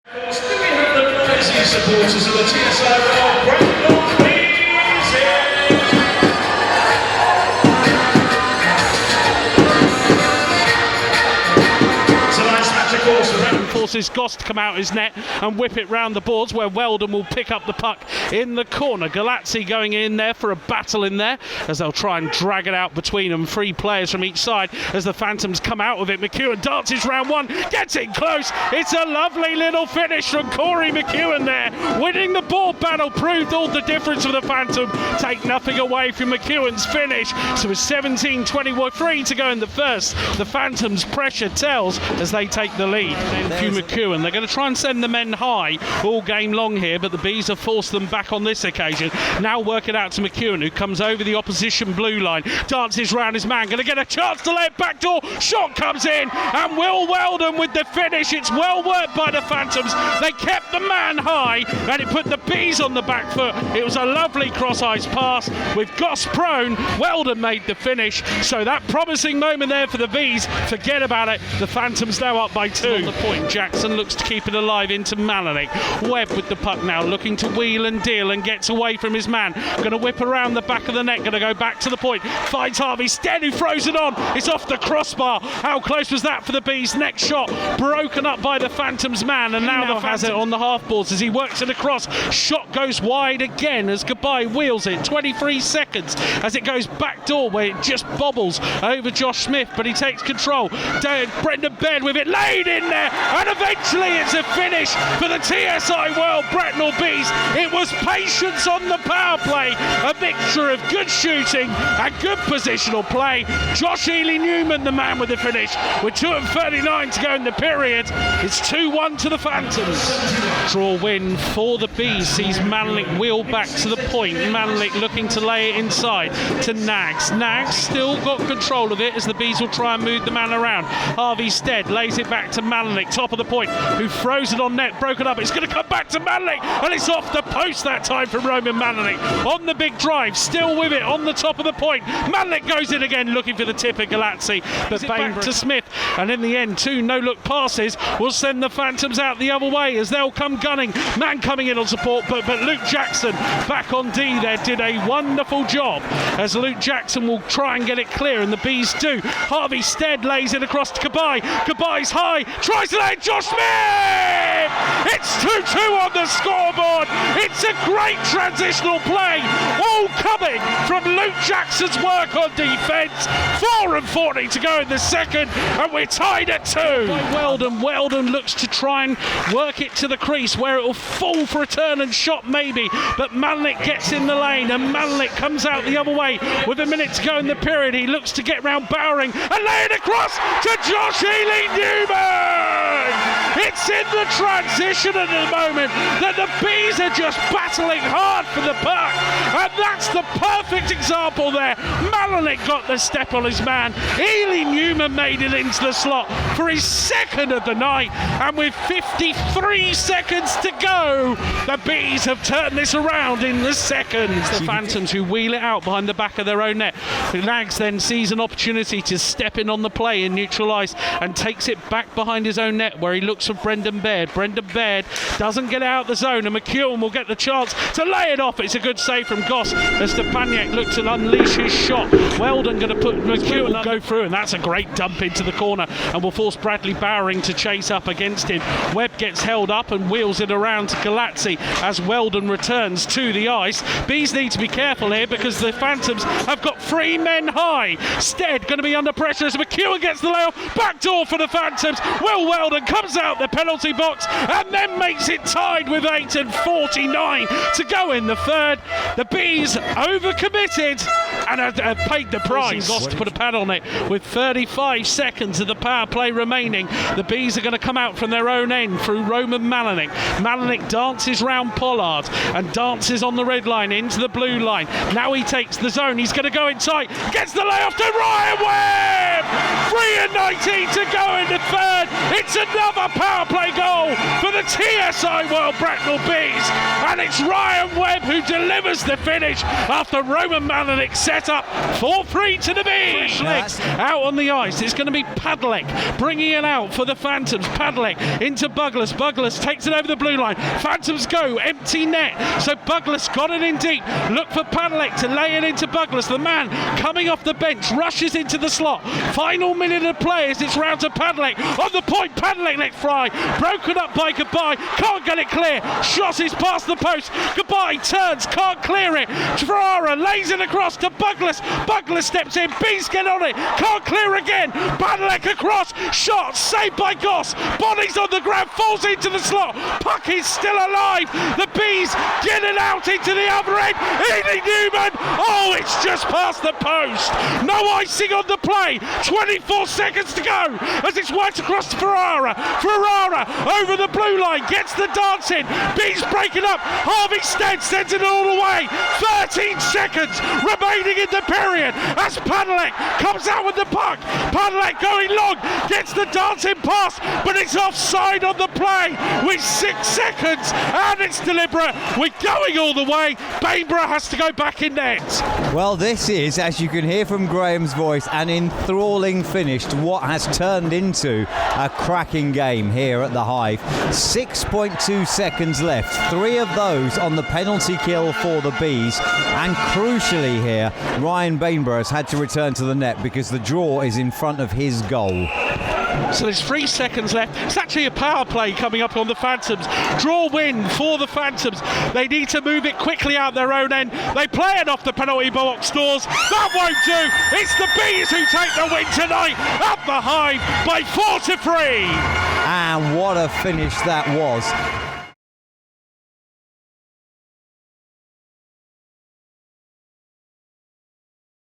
Of course, do we have the noisy supporters of the TSI World Brandon Bees here? Tonight's match, of course, forces Goss to come out his net and whip it round the boards, where Weldon will pick up the puck in the corner. Galazzi going in there for a battle in there as they'll try and drag it out between them. 3 players from each side as the Phantoms come out of it. McEwen dances round one, gets it close. It's a lovely little finish from Corey McEwen there. Winning the ball battle proved all the difference for the Phantom. Take nothing away from McEwen's finish. So with 17:23 to go in the first, the Phantoms' pressure tells as they take the lead. Hugh McEwen, they're going to try and send the men high all game long here, but the Bees have forced them back on this occasion. Now work it out to McEwen, who comes over the opposition blue line, dances round his man, going to get a chance to lay it backdoor. Shot comes in, and Will Weldon with the finish. It's well worked by the Phantoms. They kept the man high, and it put the Bees on the back foot. It was a lovely cross-ice pass with Goss prone. Weldon made the finish, so that promising moment there for the Bees, forget about it. The Phantoms now up by 2. On the point, Jackson looks to keep it alive into Malenik. Webb with the puck now, looking to wheel and deal, and gets away from his man. Going to whip around the back of the net, going to go back to the point. Finds Harvey Stead, who throws it on. It's off the crossbar. How close was that for the Bees? Next shot broken up by the Phantoms man, and now the has it on the half boards as he works it across. Shot goes wide again as Goodbye wheels it. 23 seconds as it goes back door, where it just bobbles over Josh Smith, but he takes control. Brendan Baird with it laid in there, and eventually it's a finish for the TSI World Bracknell Bees. It was patience on the power play, a mixture of good shooting and good positional play. Josh Ely-Newman, the man with the finish, with 2:39 to go in the period. It's 2-1 to the Phantoms. Draw win for the Bees sees Malenik wheel back to the point. Malenik looking to lay it inside to Nags. Nags still got control of it as the Bees will try and move the man around. Harvey Stead lays it back to Malenik, top of the point, who throws it on net, broken up. It's going to come back to Malenik, and it's off the post that time from Roman Malenik. On the big drive, still with it, on the top of the point. Malenik goes in again, looking for the tip of Galazzi, but back to Smith, and in the end, 2 no-look passes will send the Phantoms out the other way as they'll come gunning. Man coming in on support, but Luke Jackson back on D there did a wonderful job as Luke Jackson will try and get it clear, and the Bees do. Harvey Stead lays it across to Goodbye. Goodbye's high, tries to lay it, Josh Smith! It's 2-2 on the scoreboard. It's a great transitional play, all coming from Luke Jackson's work on defence. 4:40 to go in the second, and we're tied at 2. Weldon looks to try and work it to the crease where it will fall for a turn and shot maybe, but Malenik gets in the lane, and Malenik comes out the other way with a minute to go in the period. He looks to get round Bowering and lay it across to Josh Ely-Newman. It's in the transition at the moment that the Bees are just battling hard for the puck, and that's the perfect example there. Malenik got the step on his man. Ely-Newman made it into the slot for his second of the night, and with 53 seconds to go, the Bees have turned this around in the seconds. The Phantoms who wheel it out behind the back of their own net. Nags then sees an opportunity to step in on the play in neutral ice and takes it back behind his own net, where he looks for Brendan Baird. Brendan Baird doesn't get out of the zone, and McEwen will get the chance to lay it off. It's a good save from Goss as Stepaniak looks to unleash his shot. Weldon going to put McEwen go through, and that's a great dump into the corner and will force Bradley Bowering to chase up against him. Webb gets held up and wheels it around to Galazzi as Weldon returns to the ice. Bees need to be careful here because the Phantoms have got 3 men high. Stead going to be under pressure as McEwen gets the layoff. Backdoor for the Phantoms. Will Weldon comes out the penalty box and then makes it tied with 8:49 to go in the third. The Bees overcommitted and have paid the price. Goss to put a pad on it with 35 seconds of the power play remaining. The Bees are going to come out from their own end through Roman Malenik. Malenik dances round Pollard and dances on the red line into the blue line. Now he takes the zone. He's going to go in tight. Gets the layoff to Ryan Webb! 3:19 to go in the third. It's another power play goal for the TSI World Bracknell Bees. And it's Ryan Webb who delivers the finish after Roman Malenik set set up 4-3 to the Bees. Legs out on the ice. It's going to be Padalek bringing it out for the Phantoms. Padalek into Buglas. Buglas takes it over the blue line. Phantoms go empty net. So Buglas got it in deep. Look for Padalek to lay it into Buglas. The man coming off the bench rushes into the slot. Final minute of play as it's round to Padalek. On the point, Padalek let fly. Broken up by Goodbye. Can't get it clear. Shot is past the post. Goodbye turns. Can't clear it. Ferrara lays it across to Buglas. Buglas steps in. Bees get on it. Can't clear again. Padalek across. Shot saved by Goss. Body's on the ground. Falls into the slot. Puck is still alive. The Bees get it out into the other end. Ely Newman. Oh, it's just past the post. No icing on the play. 24 seconds to go as it's right across to Ferrara. Ferrara over the blue line. Gets the dance in. Bees breaking up. Harvey Stead sends it all the way. 13 seconds remaining in the period as Padalek comes out with the puck. Padalek going long. Gets the dancing pass, but it's offside on the play with 6 seconds, and it's deliberate. We're going all the way. Bainborough has to go back in net. Well, this is, as you can hear from Graham's voice, an enthralling finish to what has turned into a cracking game here at the Hive. 6.2 seconds left, 3 of those on the penalty kill for the Bees, and crucially here, Ryan Bainborough has had to return to the net because the draw is in front of his goal. So there's 3 seconds left. It's actually a power play coming up on the Phantoms. Draw win for the Phantoms. They need to move it quickly out their own end. They play it off the penalty box doors. That won't do. It's the Bees who take the win tonight at the Hive by 4-3. And what a finish that was.